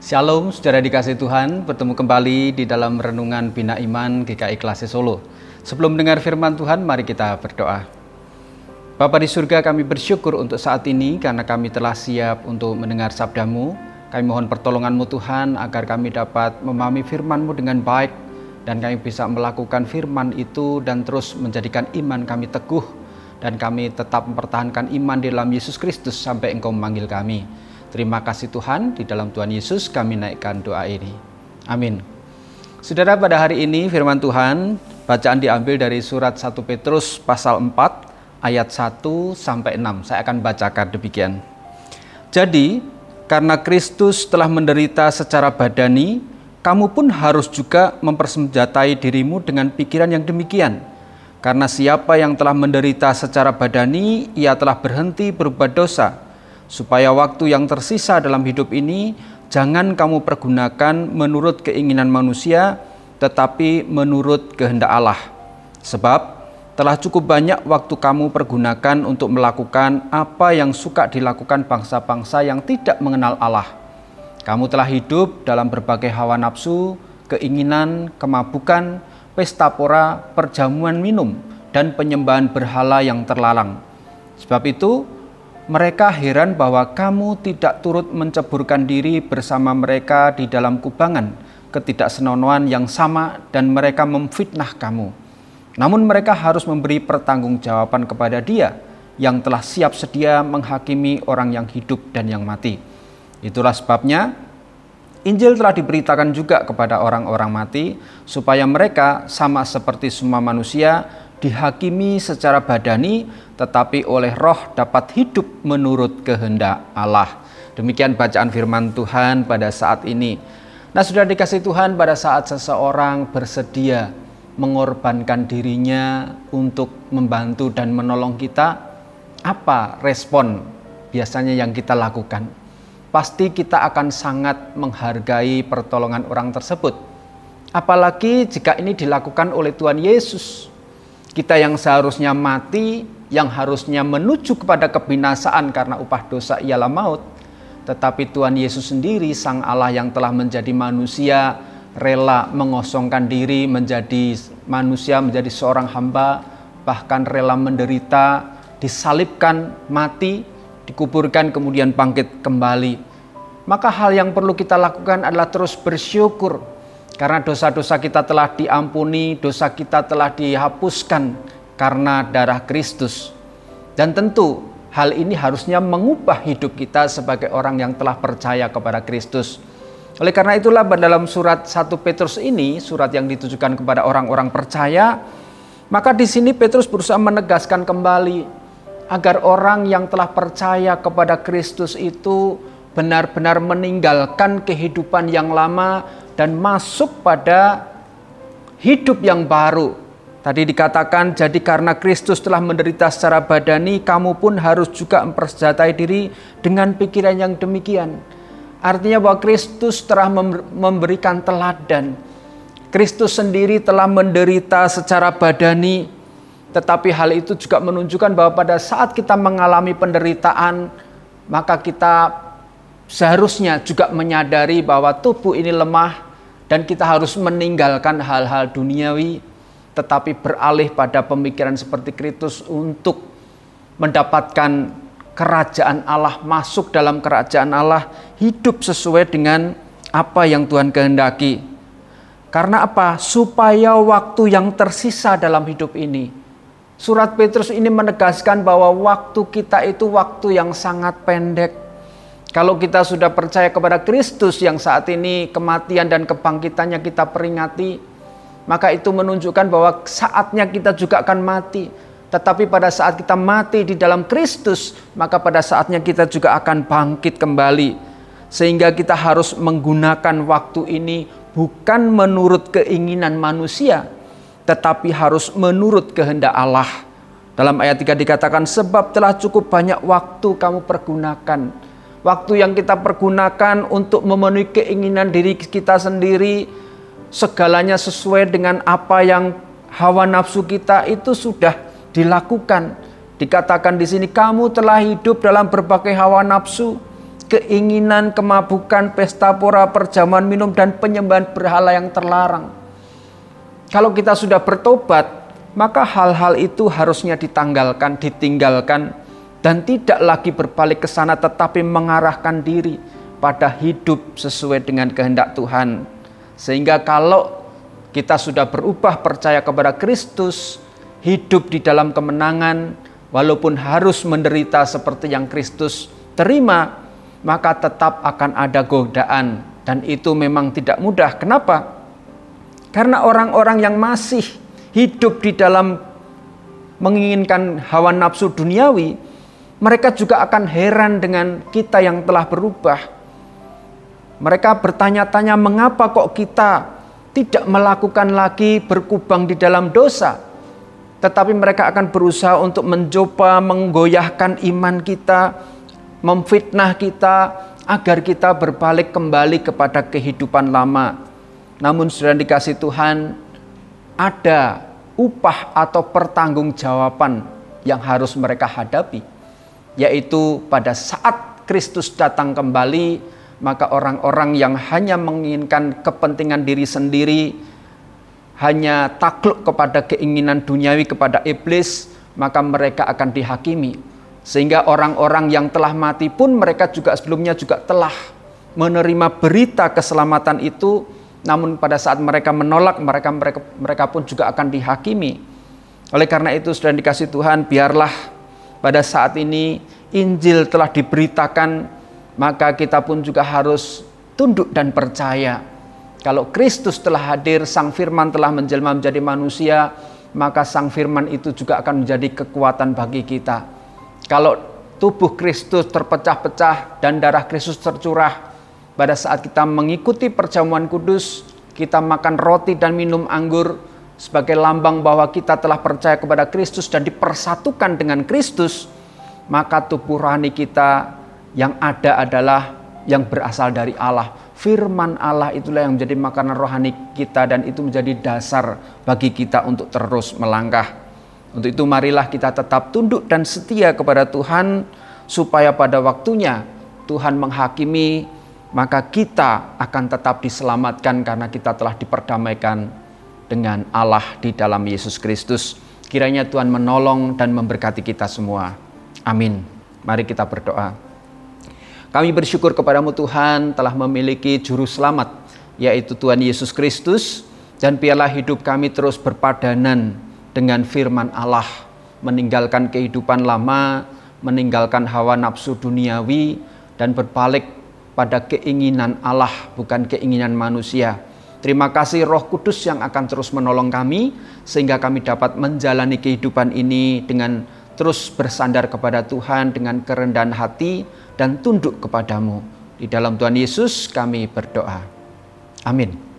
Shalom, saudara dikasih Tuhan, bertemu kembali di dalam renungan Bina Iman GKI Klase Solo. Sebelum mendengar firman Tuhan, mari kita berdoa. Bapa di surga, kami bersyukur untuk saat ini karena kami telah siap untuk mendengar sabda-Mu. Kami mohon pertolongan-Mu Tuhan agar kami dapat memahami firman-Mu dengan baik dan kami bisa melakukan firman itu dan terus menjadikan iman kami teguh dan kami tetap mempertahankan iman di dalam Yesus Kristus sampai Engkau memanggil kami. Terima kasih Tuhan, di dalam Tuhan Yesus kami naikkan doa ini. Amin. Saudara, pada hari ini firman Tuhan bacaan diambil dari surat 1 Petrus pasal 4 ayat 1 sampai 6. Saya akan bacakan demikian. Jadi, karena Kristus telah menderita secara badani, kamu pun harus juga mempersenjatai dirimu dengan pikiran yang demikian. Karena siapa yang telah menderita secara badani, ia telah berhenti berbuat dosa, supaya waktu yang tersisa dalam hidup ini jangan kamu pergunakan menurut keinginan manusia, tetapi menurut kehendak Allah. Sebab telah cukup banyak waktu kamu pergunakan untuk melakukan apa yang suka dilakukan bangsa-bangsa yang tidak mengenal Allah. Kamu telah hidup dalam berbagai hawa nafsu, keinginan, kemabukan, pesta pora, perjamuan minum, dan penyembahan berhala yang terlarang. Sebab itu, mereka heran bahwa kamu tidak turut menceburkan diri bersama mereka di dalam kubangan ketidaksenonohan yang sama dan mereka memfitnah kamu. Namun mereka harus memberi pertanggungjawaban kepada Dia yang telah siap sedia menghakimi orang yang hidup dan yang mati. Itulah sebabnya Injil telah diberitakan juga kepada orang-orang mati supaya mereka sama seperti semua manusia dihakimi secara badani, tetapi oleh roh dapat hidup menurut kehendak Allah. Demikian bacaan firman Tuhan pada saat ini. Nah, sudah dikasih Tuhan, pada saat seseorang bersedia mengorbankan dirinya untuk membantu dan menolong kita, apa respon biasanya yang kita lakukan? Pasti kita akan sangat menghargai pertolongan orang tersebut. Apalagi jika ini dilakukan oleh Tuhan Yesus. Kita yang seharusnya mati, yang harusnya menuju kepada kebinasaan karena upah dosa ialah maut. Tetapi Tuhan Yesus sendiri, Sang Allah yang telah menjadi manusia, rela mengosongkan diri menjadi manusia, menjadi seorang hamba, bahkan rela menderita, disalibkan, mati, dikuburkan, kemudian bangkit kembali. Maka hal yang perlu kita lakukan adalah terus bersyukur. Karena dosa-dosa kita telah diampuni, dosa kita telah dihapuskan karena darah Kristus. Dan tentu hal ini harusnya mengubah hidup kita sebagai orang yang telah percaya kepada Kristus. Oleh karena itulah dalam surat 1 Petrus ini, surat yang ditujukan kepada orang-orang percaya, maka di sini Petrus berusaha menegaskan kembali agar orang yang telah percaya kepada Kristus itu benar-benar meninggalkan kehidupan yang lama dan masuk pada hidup yang baru. Tadi dikatakan, jadi karena Kristus telah menderita secara badani, kamu pun harus juga mempersenjatai diri dengan pikiran yang demikian. Artinya bahwa Kristus telah memberikan teladan. Kristus sendiri telah menderita secara badani, tetapi hal itu juga menunjukkan bahwa pada saat kita mengalami penderitaan, maka kita seharusnya juga menyadari bahwa tubuh ini lemah dan kita harus meninggalkan hal-hal duniawi, tetapi beralih pada pemikiran seperti Kristus untuk mendapatkan kerajaan Allah, masuk dalam kerajaan Allah, hidup sesuai dengan apa yang Tuhan kehendaki. Karena apa? Supaya waktu yang tersisa dalam hidup ini. Surat Petrus ini menegaskan bahwa waktu kita itu waktu yang sangat pendek. Kalau kita sudah percaya kepada Kristus yang saat ini kematian dan kebangkitannya kita peringati, maka itu menunjukkan bahwa saatnya kita juga akan mati. Tetapi pada saat kita mati di dalam Kristus, maka pada saatnya kita juga akan bangkit kembali. Sehingga kita harus menggunakan waktu ini bukan menurut keinginan manusia, tetapi harus menurut kehendak Allah. Dalam ayat 3 dikatakan, sebab telah cukup banyak waktu kamu pergunakan. Waktu yang kita pergunakan untuk memenuhi keinginan diri kita sendiri, segalanya sesuai dengan apa yang hawa nafsu kita itu sudah dilakukan. Dikatakan di sini, kamu telah hidup dalam berbagai hawa nafsu, keinginan, kemabukan, pesta pora, perjamuan minum, dan penyembahan berhala yang terlarang. Kalau kita sudah bertobat, maka hal-hal itu harusnya ditinggalkan, dan tidak lagi berbalik ke sana, tetapi mengarahkan diri pada hidup sesuai dengan kehendak Tuhan. Sehingga kalau kita sudah berubah percaya kepada Kristus, hidup di dalam kemenangan, walaupun harus menderita seperti yang Kristus terima, maka tetap akan ada godaan, dan itu memang tidak mudah. Kenapa? Karena orang-orang yang masih hidup di dalam menginginkan hawa nafsu duniawi, mereka juga akan heran dengan kita yang telah berubah. Mereka bertanya-tanya, mengapa kok kita tidak melakukan lagi berkubang di dalam dosa? Tetapi mereka akan berusaha untuk mencoba menggoyahkan iman kita, memfitnah kita, agar kita berbalik kembali kepada kehidupan lama. Namun saudara dikasih Tuhan, ada upah atau pertanggungjawaban yang harus mereka hadapi, yaitu pada saat Kristus datang kembali, maka orang-orang yang hanya menginginkan kepentingan diri sendiri, hanya takluk kepada keinginan duniawi, kepada iblis, maka mereka akan dihakimi. Sehingga orang-orang yang telah mati pun mereka juga sebelumnya juga telah menerima berita keselamatan itu, namun pada saat mereka menolak, mereka pun juga akan dihakimi. Oleh karena itu, saudara dikasih Tuhan, biarlah pada saat ini Injil telah diberitakan, maka kita pun juga harus tunduk dan percaya. Kalau Kristus telah hadir, Sang Firman telah menjelma menjadi manusia, maka Sang Firman itu juga akan menjadi kekuatan bagi kita. Kalau tubuh Kristus terpecah-pecah dan darah Kristus tercurah, pada saat kita mengikuti perjamuan kudus, kita makan roti dan minum anggur sebagai lambang bahwa kita telah percaya kepada Kristus dan dipersatukan dengan Kristus, maka tubuh rohani kita yang ada adalah yang berasal dari Allah. Firman Allah itulah yang menjadi makanan rohani kita, dan itu menjadi dasar bagi kita untuk terus melangkah. Untuk itu marilah kita tetap tunduk dan setia kepada Tuhan, supaya pada waktunya Tuhan menghakimi, maka kita akan tetap diselamatkan karena kita telah diperdamaikan dengan Allah di dalam Yesus Kristus. Kiranya Tuhan menolong dan memberkati kita semua. Amin. Mari kita berdoa. Kami bersyukur kepadamu Tuhan, telah memiliki juru selamat, yaitu Tuhan Yesus Kristus, dan biarlah hidup kami terus berpadanan dengan firman Allah, meninggalkan kehidupan lama, meninggalkan hawa nafsu duniawi, dan berbalik pada keinginan Allah, bukan keinginan manusia. Terima kasih Roh Kudus yang akan terus menolong kami, sehingga kami dapat menjalani kehidupan ini dengan terus bersandar kepada Tuhan, dengan kerendahan hati dan tunduk kepadamu. Di dalam Tuhan Yesus kami berdoa. Amin.